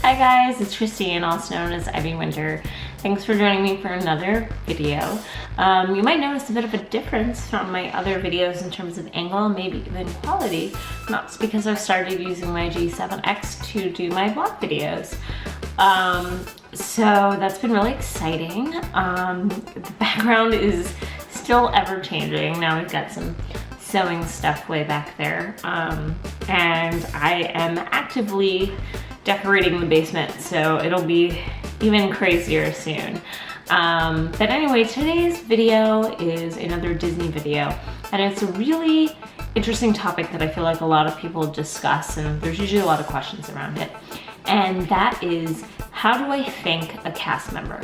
Hi guys, it's Christine, also known as IvyWinter. Thanks for joining me for another video. You might notice a bit of a difference from my other videos in terms of angle, maybe even quality. And that's because I've started using my G7X to do my vlog videos. So that's been really exciting. The background is still ever changing. Now we've got some sewing stuff way back there. And I am actively decorating the basement, so it'll be even crazier soon. But anyway, today's video is another Disney video, and it's a really interesting topic that I feel like a lot of people discuss, and there's usually a lot of questions around it. And that is, how do I thank a cast member?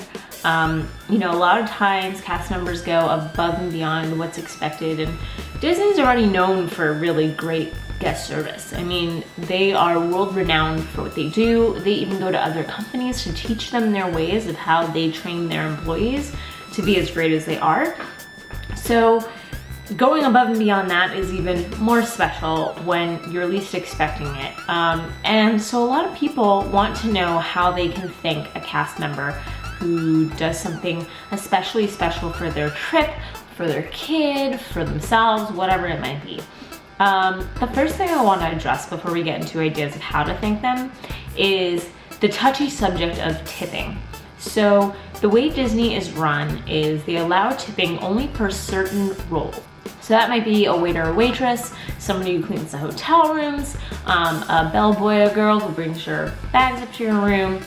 You know, a lot of times cast members go above and beyond what's expected, and Disney's already known for really great guest service. I mean, they are world renowned for what they do. They even go to other companies to teach them their ways of how they train their employees to be as great as they are. So going above and beyond that is even more special when you're least expecting it. And so a lot of people want to know how they can thank a cast member who does something especially special for their trip, for their kid, for themselves, whatever it might be. The first thing I want to address before we get into ideas of how to thank them is the touchy subject of tipping. So the way Disney is run is they allow tipping only for certain roles. So that might be a waiter or waitress, somebody who cleans the hotel rooms, a bellboy or girl who brings your bags up to your room.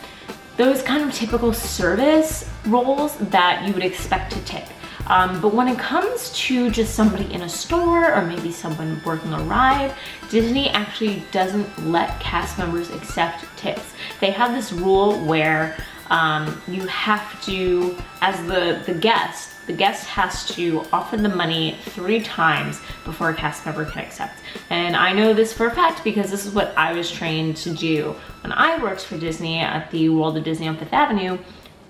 Those kind of typical service roles that you would expect to tip. But when it comes to just somebody in a store or maybe someone working a ride, Disney actually doesn't let cast members accept tips. They have this rule where you have to, as the guest has to offer the money 3 times before a cast member can accept. And I know this for a fact because this is what I was trained to do when I worked for Disney at the World of Disney on 5th Avenue.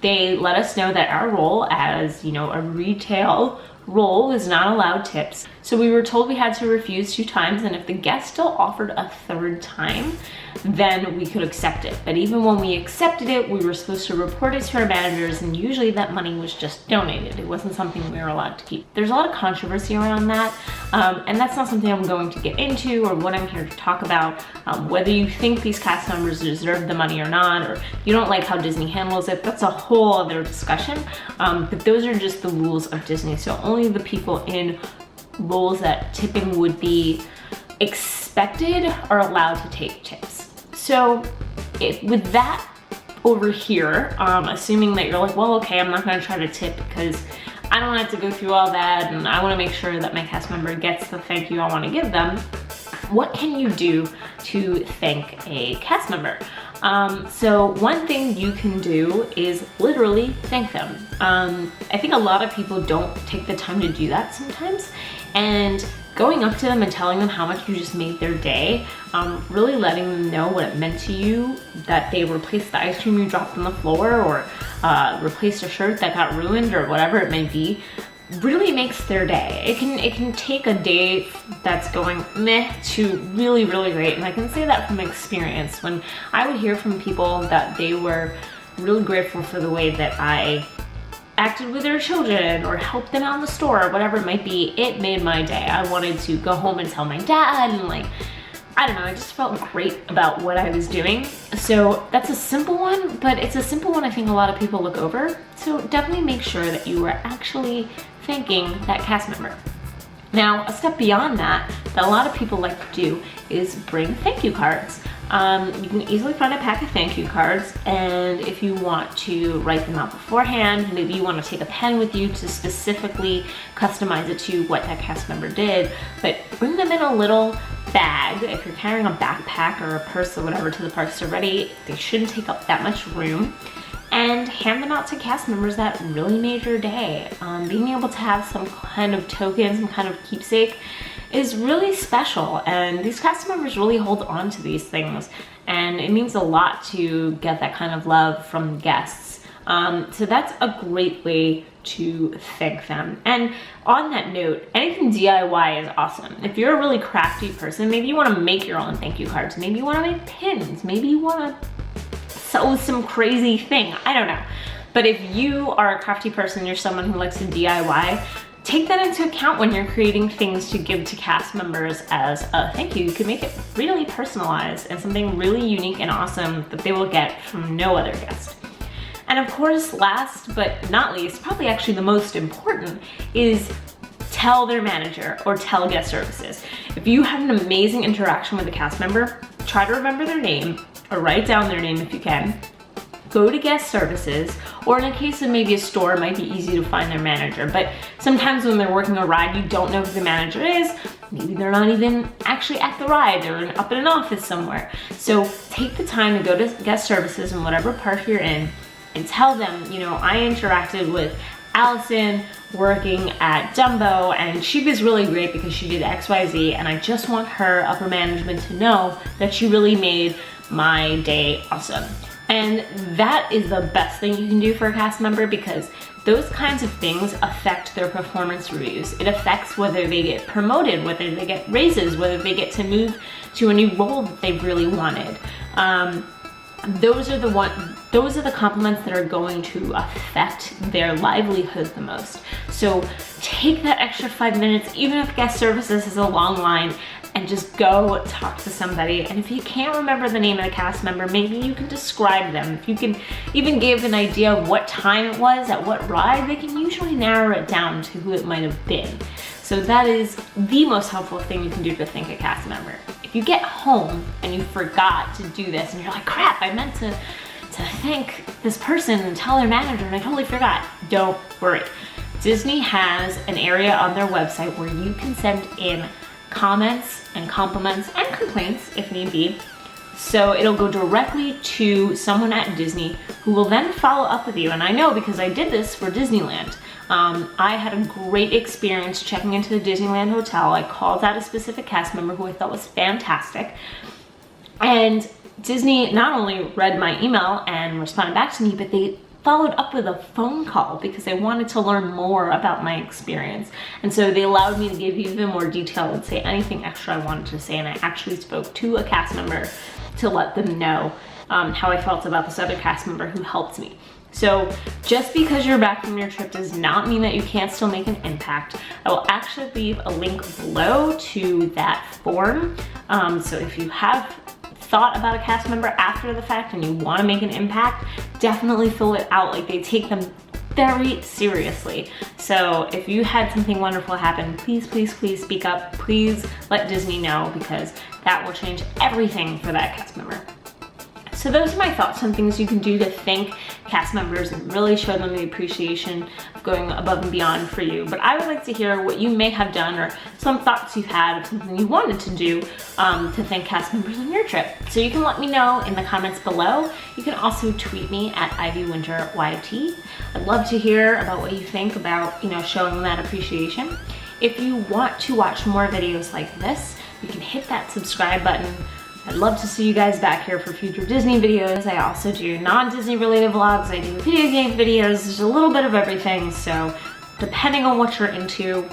They let us know that our role as, you know, a retail role is not allowed tips. So we were told we had to refuse 2 times, and if the guest still offered a 3rd time, then we could accept it. But even when we accepted it, we were supposed to report it to our managers, and usually that money was just donated. It wasn't something we were allowed to keep. There's a lot of controversy around that, and that's not something I'm going to get into or what I'm here to talk about. Whether you think these cast members deserve the money or not, or you don't like how Disney handles it, that's a whole other discussion. But those are just the rules of Disney. So only the people in roles that tipping would be expected are allowed to take tips. So with that over here, assuming that you're like, well, okay, I'm not gonna try to tip because I don't have to go through all that and I wanna make sure that my cast member gets the thank you I wanna give them, what can you do to thank a cast member? So one thing you can do is literally thank them. I think a lot of people don't take the time to do that sometimes, and going up to them and telling them how much you just made their day, really letting them know what it meant to you, that they replaced the ice cream you dropped on the floor or replaced a shirt that got ruined or whatever it may be, really makes their day. It can take a day that's going meh to really, really great. And I can say that from experience. When I would hear from people that they were really grateful for the way that I acted with their children or helped them out in the store or whatever it might be, it made my day. I wanted to go home and tell my dad, and like, I don't know, I just felt great about what I was doing. So that's a simple one, but it's a simple one I think a lot of people look over. So definitely make sure that you are actually thanking that cast member. Now, a step beyond that a lot of people like to do is bring thank you cards. You can easily find a pack of thank you cards, and if you want to write them out beforehand, maybe you want to take a pen with you to specifically customize it to what that cast member did, but bring them in a little bag. If you're carrying a backpack or a purse or whatever to the parks already, they shouldn't take up that much room, and hand them out to cast members that really made your day. Being able to have some kind of token, some kind of keepsake is really special, and these cast members really hold on to these things, and it means a lot to get that kind of love from guests. So that's a great way to thank them. And on that note, anything DIY is awesome. If you're a really crafty person, maybe you want to make your own thank you cards, maybe you want to make pins, maybe you want to sew some crazy thing. I don't know. But if you are a crafty person, you're someone who likes to DIY, take that into account when you're creating things to give to cast members as a thank you. You can make it really personalized and something really unique and awesome that they will get from no other guest. And of course, last but not least, probably actually the most important, is tell their manager or tell guest services. If you have an amazing interaction with a cast member, try to remember their name or write down their name if you can. Go to guest services, or in a case of maybe a store, it might be easy to find their manager, but sometimes when they're working a ride, you don't know who the manager is. Maybe they're not even actually at the ride, they're up in an office somewhere. So take the time to go to guest services in whatever park you're in and tell them, you know, I interacted with Allison working at Dumbo and she was really great because she did XYZ, and I just want her upper management to know that she really made my day awesome. And that is the best thing you can do for a cast member, because those kinds of things affect their performance reviews. It affects whether they get promoted, whether they get raises, whether they get to move to a new role that they've really wanted. Those are the compliments that are going to affect their livelihood the most. So take that extra 5 minutes, even if guest services is a long line, and just go talk to somebody. And if you can't remember the name of the cast member, maybe you can describe them. If you can even give an idea of what time it was, at what ride, they can usually narrow it down to who it might have been. So that is the most helpful thing you can do to thank a cast member. If you get home and you forgot to do this and you're like, crap, I meant to thank this person and tell their manager and I totally forgot, don't worry. Disney has an area on their website where you can send in comments and compliments and complaints if need be. So it'll go directly to someone at Disney who will then follow up with you. And I know because I did this for Disneyland. I had a great experience checking into the Disneyland hotel. I called out a specific cast member who I thought was fantastic. And Disney not only read my email and responded back to me, but they followed up with a phone call because they wanted to learn more about my experience. And so they allowed me to give even more detail and say anything extra I wanted to say. And I actually spoke to a cast member to let them know how I felt about this other cast member who helped me. So just because you're back from your trip does not mean that you can't still make an impact. I will actually leave a link below to that form. So if you have thought about a cast member after the fact and you want to make an impact, definitely fill it out. Like, they take them very seriously. So if you had something wonderful happen, please, please, please speak up. Please let Disney know, because that will change everything for that cast member. So those are my thoughts on things you can do to thank cast members and really show them the appreciation of going above and beyond for you. But I would like to hear what you may have done, or some thoughts you've had of something you wanted to do to thank cast members on your trip. So you can let me know in the comments below. You can also tweet me at IvyWinterYT. I'd love to hear about what you think about, you know, showing that appreciation. If you want to watch more videos like this, you can hit that subscribe button. I'd love to see you guys back here for future Disney videos. I also do non-Disney related vlogs. I do video game videos. There's a little bit of everything. So depending on what you're into,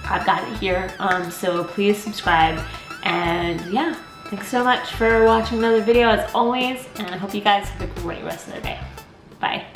I've got it here. So please subscribe. And yeah, thanks so much for watching another video as always. And I hope you guys have a great rest of the day. Bye.